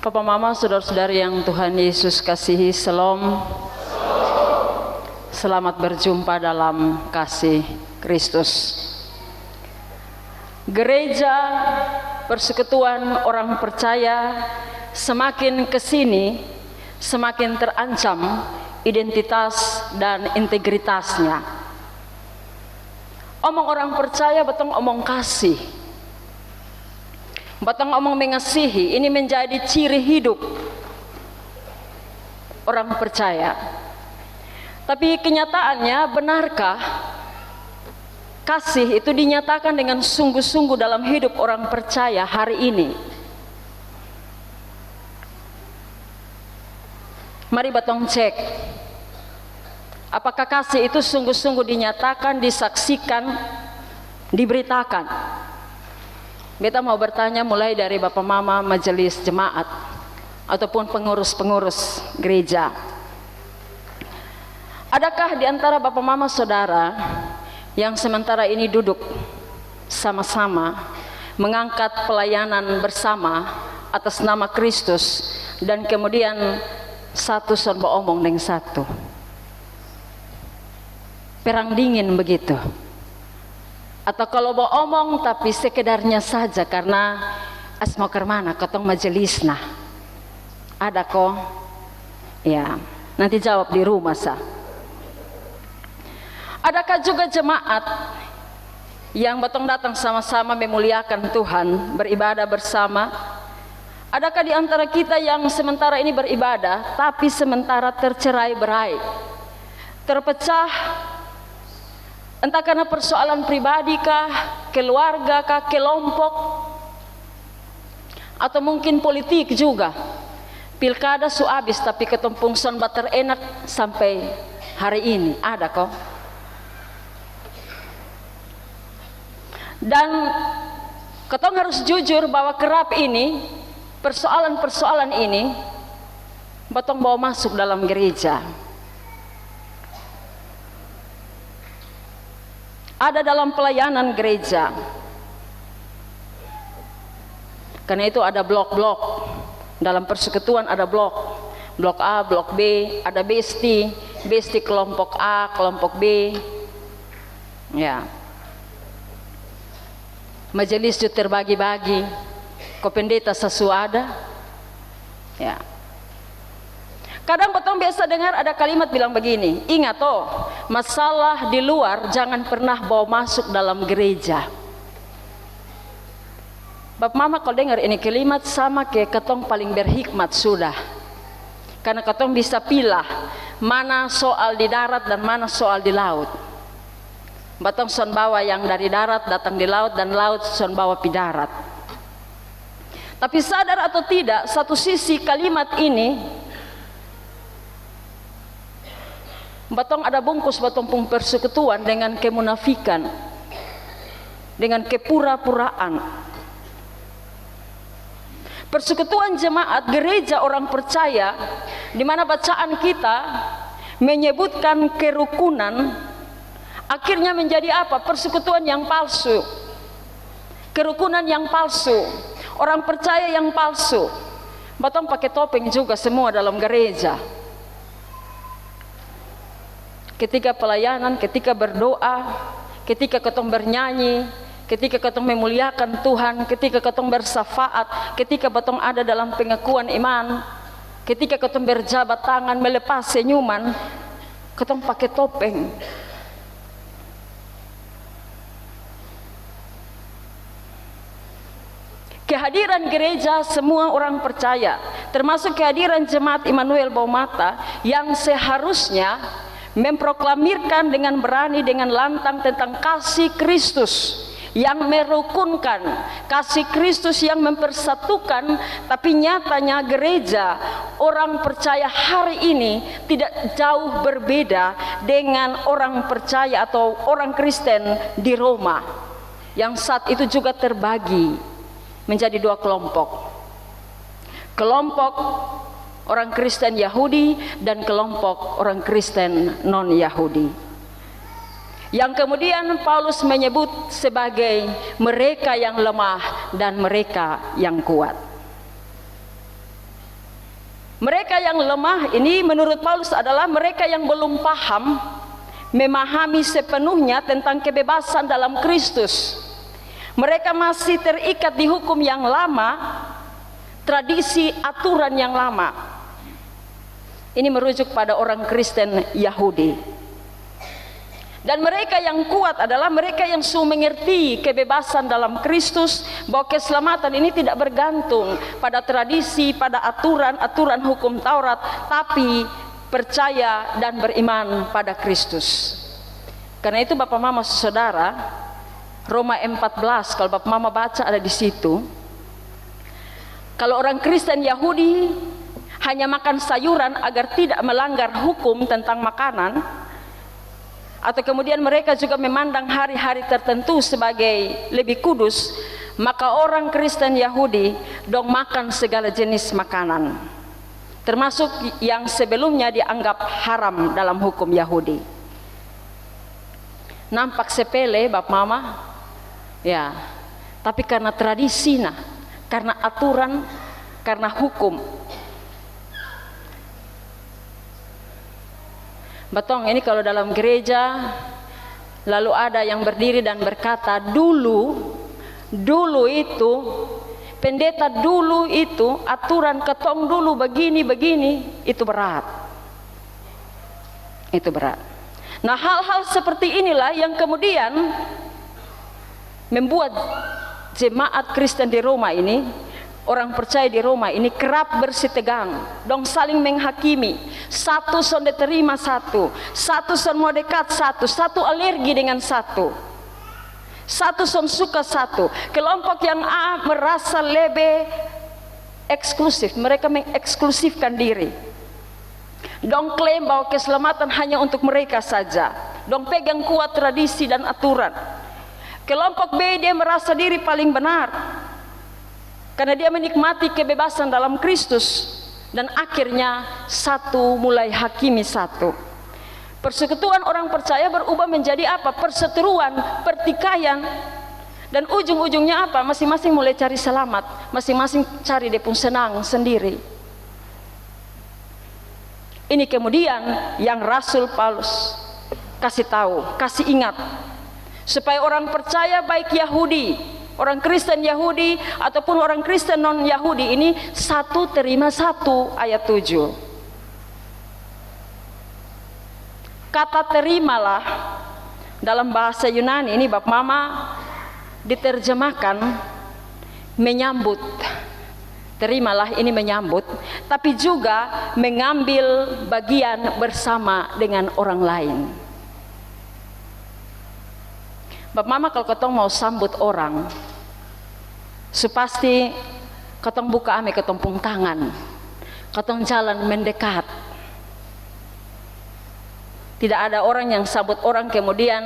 Papa Mama, saudara-saudari yang Tuhan Yesus kasihi, Shalom. Selamat berjumpa dalam kasih Kristus. Gereja Persekutuan Orang Percaya semakin kesini semakin terancam identitas dan integritasnya. Omong orang percaya betong omong kasih, batang omong mengasihi, ini menjadi ciri hidup orang percaya. Tapi kenyataannya, benarkah kasih itu dinyatakan dengan sungguh-sungguh dalam hidup orang percaya hari ini? Mari batang cek, apakah kasih itu sungguh-sungguh dinyatakan, disaksikan, diberitakan? Beta mau bertanya mulai dari Bapak Mama majelis jemaat ataupun pengurus-pengurus gereja. Adakah di antara Bapak Mama saudara yang sementara ini duduk sama-sama mengangkat pelayanan bersama atas nama Kristus dan kemudian satu son omong dengan satu? Perang dingin begitu. Atau kalau mau omong tapi sekedarnya saja karena asma kermana ketong majelis nah. Ada kok? Ya, nanti jawab di rumah sah. Adakah juga jemaat yang batong datang sama-sama memuliakan Tuhan, beribadah bersama? Adakah di antara kita yang sementara ini beribadah tapi sementara tercerai-berai, terpecah? Entah karena persoalan pribadi kah, keluarga kah, kelompok, atau mungkin politik juga. Pilkada su habis tapi ketumpung son bater enak sampai hari ini. Ada kok. Dan ketong harus jujur bahwa kerap ini, persoalan-persoalan ini batong bawa masuk dalam gereja. Ada dalam pelayanan gereja. Karena itu ada blok-blok. Dalam persekutuan ada blok. Blok A, blok B, ada besti kelompok A, kelompok B. Ya. Majelis juga terbagi-bagi. Kopendeta sesuada. Ya. Kadang potong biasa dengar ada kalimat bilang begini, ingat toh, masalah di luar jangan pernah bawa masuk dalam gereja. Bapak Mama kalau dengar ini kalimat sama kayak ketong paling berhikmat sudah. Karena ketong bisa pilah mana soal di darat dan mana soal di laut. Batong son bawa yang dari darat datang di laut dan laut son bawa pi darat. Tapi sadar atau tidak, satu sisi kalimat ini batong ada bungkus batong pung persekutuan dengan kemunafikan, dengan kepura-puraan. Persekutuan jemaat gereja orang percaya, di mana bacaan kita menyebutkan kerukunan, akhirnya menjadi apa? Persekutuan yang palsu, kerukunan yang palsu, orang percaya yang palsu. Batong pakai topeng juga semua dalam gereja. Ketika pelayanan, ketika berdoa, ketika ketong bernyanyi, ketika ketong memuliakan Tuhan, ketika ketong bersafaat, ketika batong ada dalam pengakuan iman, ketika ketong berjabat tangan, melepas senyuman, ketong pakai topeng. Kehadiran gereja semua orang percaya, termasuk kehadiran jemaat Immanuel Baumata yang seharusnya memproklamirkan dengan berani, dengan lantang tentang kasih Kristus yang merukunkan, kasih Kristus yang mempersatukan. Tapi nyatanya gereja orang percaya hari ini tidak jauh berbeda dengan orang percaya atau orang Kristen di Roma yang saat itu juga terbagi menjadi dua kelompok. Kelompok orang Kristen Yahudi dan kelompok orang Kristen non-Yahudi, yang kemudian Paulus menyebut sebagai mereka yang lemah dan mereka yang kuat. Mereka yang lemah ini menurut Paulus adalah mereka yang belum paham, memahami sepenuhnya tentang kebebasan dalam Kristus. Mereka masih terikat di hukum yang lama, tradisi, aturan yang lama. Ini merujuk pada orang Kristen Yahudi. Dan mereka yang kuat adalah mereka yang sudah mengerti kebebasan dalam Kristus, bahwa keselamatan ini tidak bergantung pada tradisi, pada aturan hukum Taurat, tapi percaya dan beriman pada Kristus. Karena itu Bapak Mama Saudara, Roma 14 kalau Bapak Mama baca ada di situ. Kalau orang Kristen Yahudi hanya makan sayuran agar tidak melanggar hukum tentang makanan, atau kemudian mereka juga memandang hari-hari tertentu sebagai lebih kudus, maka orang Kristen Yahudi dong makan segala jenis makanan, termasuk yang sebelumnya dianggap haram dalam hukum Yahudi. Nampak sepele Bapak Mama, ya, tapi karena tradisi, karena aturan, karena hukum. Betong ini kalau dalam gereja lalu ada yang berdiri dan berkata dulu itu pendeta dulu itu aturan ketong dulu begini itu berat. Itu berat. Nah, hal-hal seperti inilah yang kemudian membuat jemaat Kristen di Roma ini, orang percaya di Roma ini kerap bersitegang, dong saling menghakimi. Satu son diterima satu son mau dekat satu alergi dengan satu son suka satu. Kelompok yang A merasa lebih eksklusif, mereka mengeksklusifkan diri. Dong klaim bahwa keselamatan hanya untuk mereka saja. Dong pegang kuat tradisi dan aturan. Kelompok B dia merasa diri paling benar, karena dia menikmati kebebasan dalam Kristus, dan akhirnya satu mulai hakimi satu. Persekutuan orang percaya berubah menjadi apa? Perseteruan, pertikaian, dan ujung-ujungnya apa? Masing-masing mulai cari selamat, masing-masing cari dia pun senang sendiri. Ini kemudian yang Rasul Paulus kasih tahu, kasih ingat, supaya orang percaya baik Yahudi, orang Kristen Yahudi ataupun orang Kristen non Yahudi ini satu terima satu, ayat 7. Kata terimalah dalam bahasa Yunani ini Bapak Mama diterjemahkan menyambut. Terimalah ini menyambut, tapi juga mengambil bagian bersama dengan orang lain. Bapak Mama kalau ketong mau sambut orang, supasti ketong buka ame ketong pung tangan, ketong jalan mendekat. Tidak ada orang yang sambut orang kemudian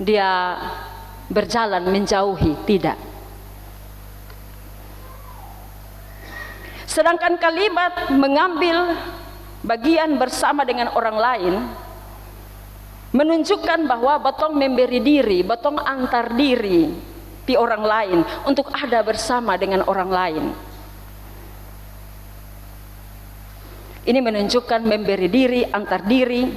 dia berjalan menjauhi, tidak. Sedangkan kalimat mengambil bagian bersama dengan orang lain menunjukkan bahwa betong memberi diri, betong antar diri di orang lain untuk ada bersama dengan orang lain. Ini menunjukkan memberi diri, antar diri.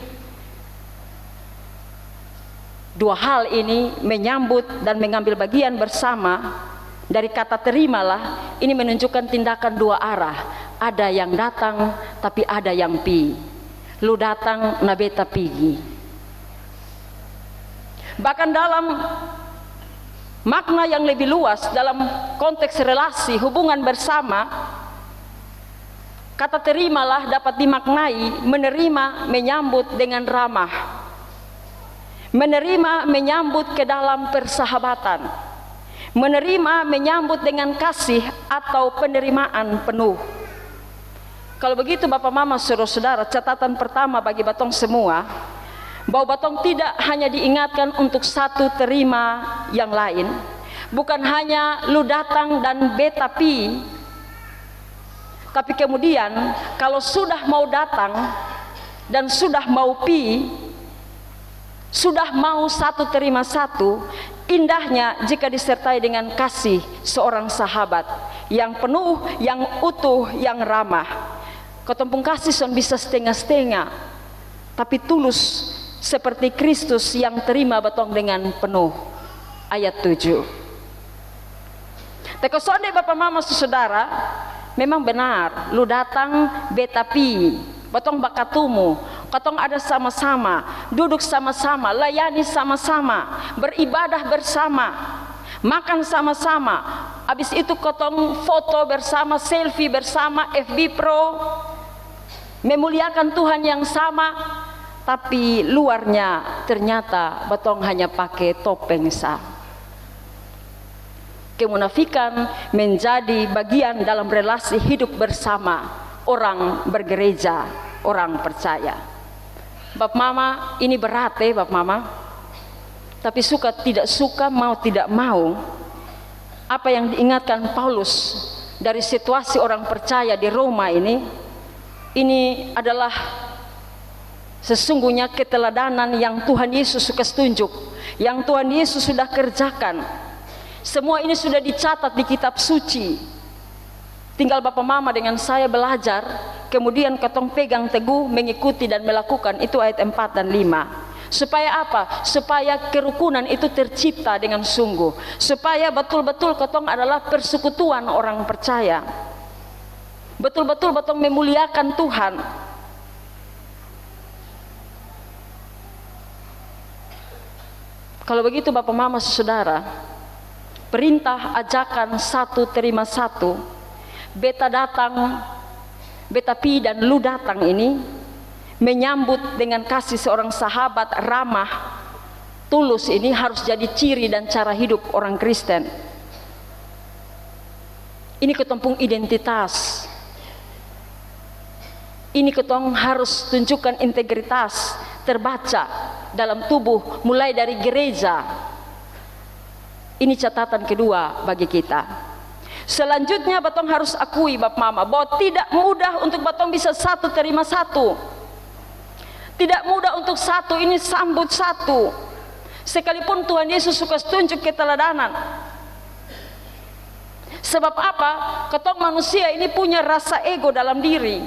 Dua hal ini, menyambut dan mengambil bagian bersama, dari kata terimalah, ini menunjukkan tindakan dua arah. Ada yang datang, tapi ada yang pi. Lu datang, na beta pigi. Bahkan dalam makna yang lebih luas, dalam konteks relasi, hubungan bersama, kata terimalah dapat dimaknai menerima, menyambut dengan ramah. Menerima, menyambut ke dalam persahabatan. Menerima, menyambut dengan kasih atau penerimaan penuh. Kalau begitu Bapak Mama Saudara-saudara, catatan pertama bagi batong semua, bahwa batong tidak hanya diingatkan untuk satu terima yang lain, bukan hanya lu datang dan beta pi, tapi kemudian kalau sudah mau datang dan sudah mau pi, sudah mau satu terima satu, indahnya jika disertai dengan kasih seorang sahabat yang penuh, yang utuh, yang ramah. Katong pun kasih son bisa setengah-setengah, tapi tulus seperti Kristus yang terima batong dengan penuh. Ayat 7. Teko sonde Bapak Mama Saudara, memang benar, lu datang betapi, batong bakatumu, katong ada sama-sama, duduk sama-sama, layani sama-sama, beribadah bersama, makan sama-sama. Habis itu katong foto bersama, selfie bersama, FB Pro, memuliakan Tuhan yang sama, tapi luarnya ternyata batong hanya pakai topeng sah. Kemunafikan menjadi bagian dalam relasi hidup bersama orang bergereja, orang percaya. Bapak Mama, ini berat Bapak Mama. Tapi suka tidak suka, mau tidak mau, apa yang diingatkan Paulus dari situasi orang percaya di Roma ini adalah sesungguhnya keteladanan yang Tuhan Yesus suka tunjuk, yang Tuhan Yesus sudah kerjakan. Semua ini sudah dicatat di kitab suci. Tinggal Bapak Mama dengan saya belajar, kemudian katong pegang teguh, mengikuti dan melakukan. Itu ayat 4 dan 5. Supaya apa? Supaya kerukunan itu tercipta dengan sungguh. Supaya betul-betul katong adalah persekutuan orang percaya. Betul-betul batong memuliakan Tuhan. Kalau begitu Bapak Mama Saudara, perintah ajakan satu terima satu, beta datang, beta pi dan lu datang ini menyambut dengan kasih seorang sahabat ramah, tulus ini harus jadi ciri dan cara hidup orang Kristen. Ini ketempung identitas. Ini ketong harus tunjukkan integritas terbaca dalam tubuh mulai dari gereja. Ini catatan kedua bagi kita. Selanjutnya batong harus akui Bapak Mama bahwa tidak mudah untuk batong bisa satu terima satu. Tidak mudah untuk satu ini sambut satu. Sekalipun Tuhan Yesus suka tunjuk keteladanan. Sebab apa? Ketong manusia ini punya rasa ego dalam diri.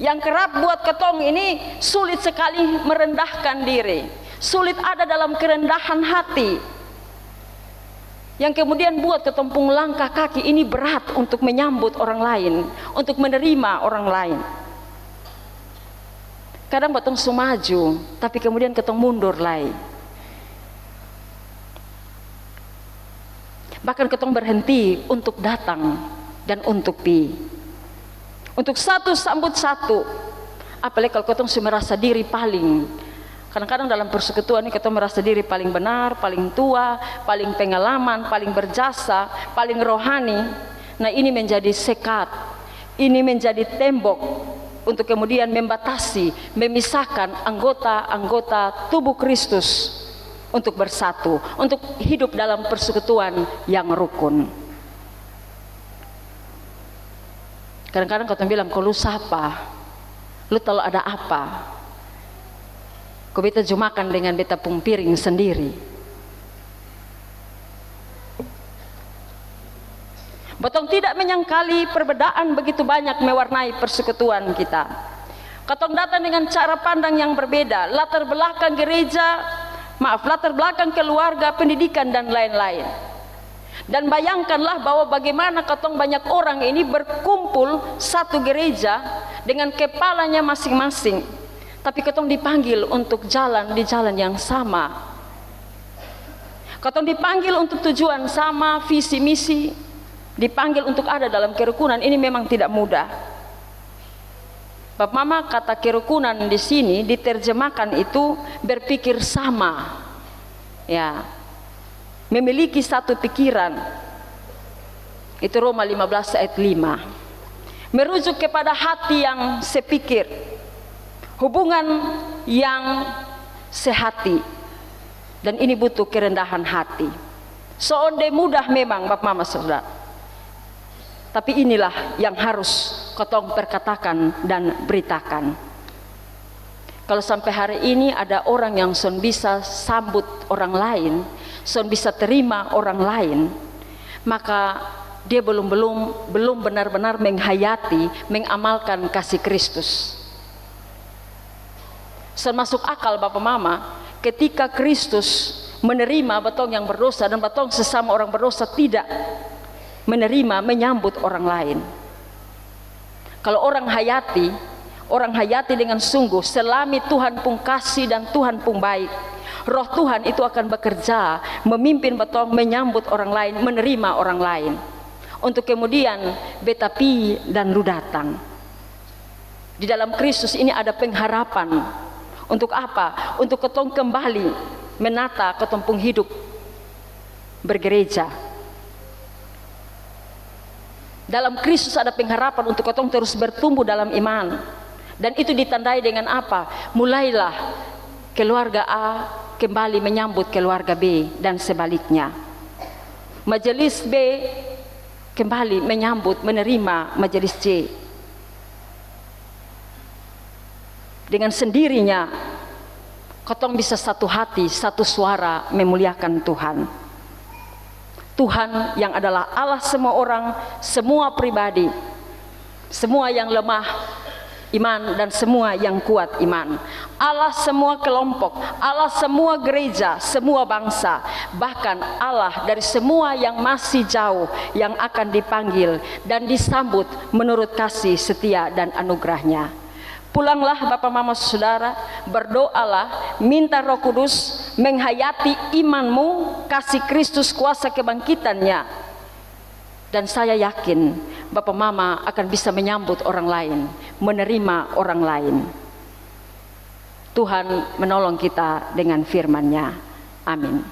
Yang kerap buat ketong ini sulit sekali merendahkan diri. Sulit ada dalam kerendahan hati. Yang kemudian buat ketempung langkah kaki ini berat untuk menyambut orang lain, untuk menerima orang lain. Kadang batong sumaju, tapi kemudian ketong mundur lagi. Bahkan ketong berhenti untuk datang dan untuk pi. Untuk satu sambut satu. Apalagi kalau ketong merasa diri paling. Kadang-kadang dalam persekutuan ini kita merasa diri paling benar, paling tua, paling pengalaman, paling berjasa, paling rohani. Nah ini menjadi sekat, ini menjadi tembok untuk kemudian membatasi, memisahkan anggota-anggota tubuh Kristus untuk bersatu, untuk hidup dalam persekutuan yang rukun. Kadang-kadang kita bilang, kalau lu siapa? Lu tahu ada apa? Kau beta jumakan dengan beta pung piring sendiri. Batong tidak menyangkali perbedaan begitu banyak mewarnai persekutuan kita. Katong datang dengan cara pandang yang berbeda, latar belakang gereja, latar belakang keluarga, pendidikan dan lain-lain. Dan bayangkanlah bahwa bagaimana katong banyak orang ini berkumpul satu gereja dengan kepalanya masing-masing. Tapi katong dipanggil untuk jalan di jalan yang sama. Katong dipanggil untuk tujuan sama, visi misi, dipanggil untuk ada dalam kerukunan. Ini memang tidak mudah. Bapak Mama, kata kerukunan di sini diterjemahkan itu berpikir sama. Ya. Memiliki satu pikiran. Itu Roma 15 ayat 5. Merujuk kepada hati yang sepikir. Hubungan yang sehati. Dan ini butuh kerendahan hati. Seonde mudah memang Bapak Mama Saudara. Tapi inilah yang harus ketong perkatakan dan beritakan. Kalau sampai hari ini ada orang yang son bisa sambut orang lain, son bisa terima orang lain, maka dia belum benar-benar menghayati, mengamalkan kasih Kristus. Termasuk akal Bapak Mama, ketika Kristus menerima batong yang berdosa dan batong sesama orang berdosa tidak menerima, menyambut orang lain. Kalau orang hayati dengan sungguh, selami Tuhan pun kasih dan Tuhan pun baik, Roh Tuhan itu akan bekerja, memimpin batong menyambut orang lain, menerima orang lain, untuk kemudian betapi dan lu datang. Di dalam Kristus ini ada pengharapan. Untuk apa? Untuk ketong kembali menata ketempung hidup bergereja. Dalam Kristus ada pengharapan untuk ketong terus bertumbuh dalam iman. Dan itu ditandai dengan apa? Mulailah keluarga A kembali menyambut keluarga B dan sebaliknya. Majelis B kembali menyambut, menerima majelis C. Dengan sendirinya ketong bisa satu hati, satu suara memuliakan Tuhan. Tuhan yang adalah Allah semua orang, semua pribadi, semua yang lemah iman dan semua yang kuat iman, Allah semua kelompok, Allah semua gereja, semua bangsa, bahkan Allah dari semua yang masih jauh yang akan dipanggil dan disambut menurut kasih setia dan anugerahnya. Pulanglah Bapak Mama Saudara, berdoalah, minta Roh Kudus menghayati imanmu, kasih Kristus kuasa kebangkitannya. Dan saya yakin Bapak Mama akan bisa menyambut orang lain, menerima orang lain. Tuhan menolong kita dengan firman-Nya. Amin.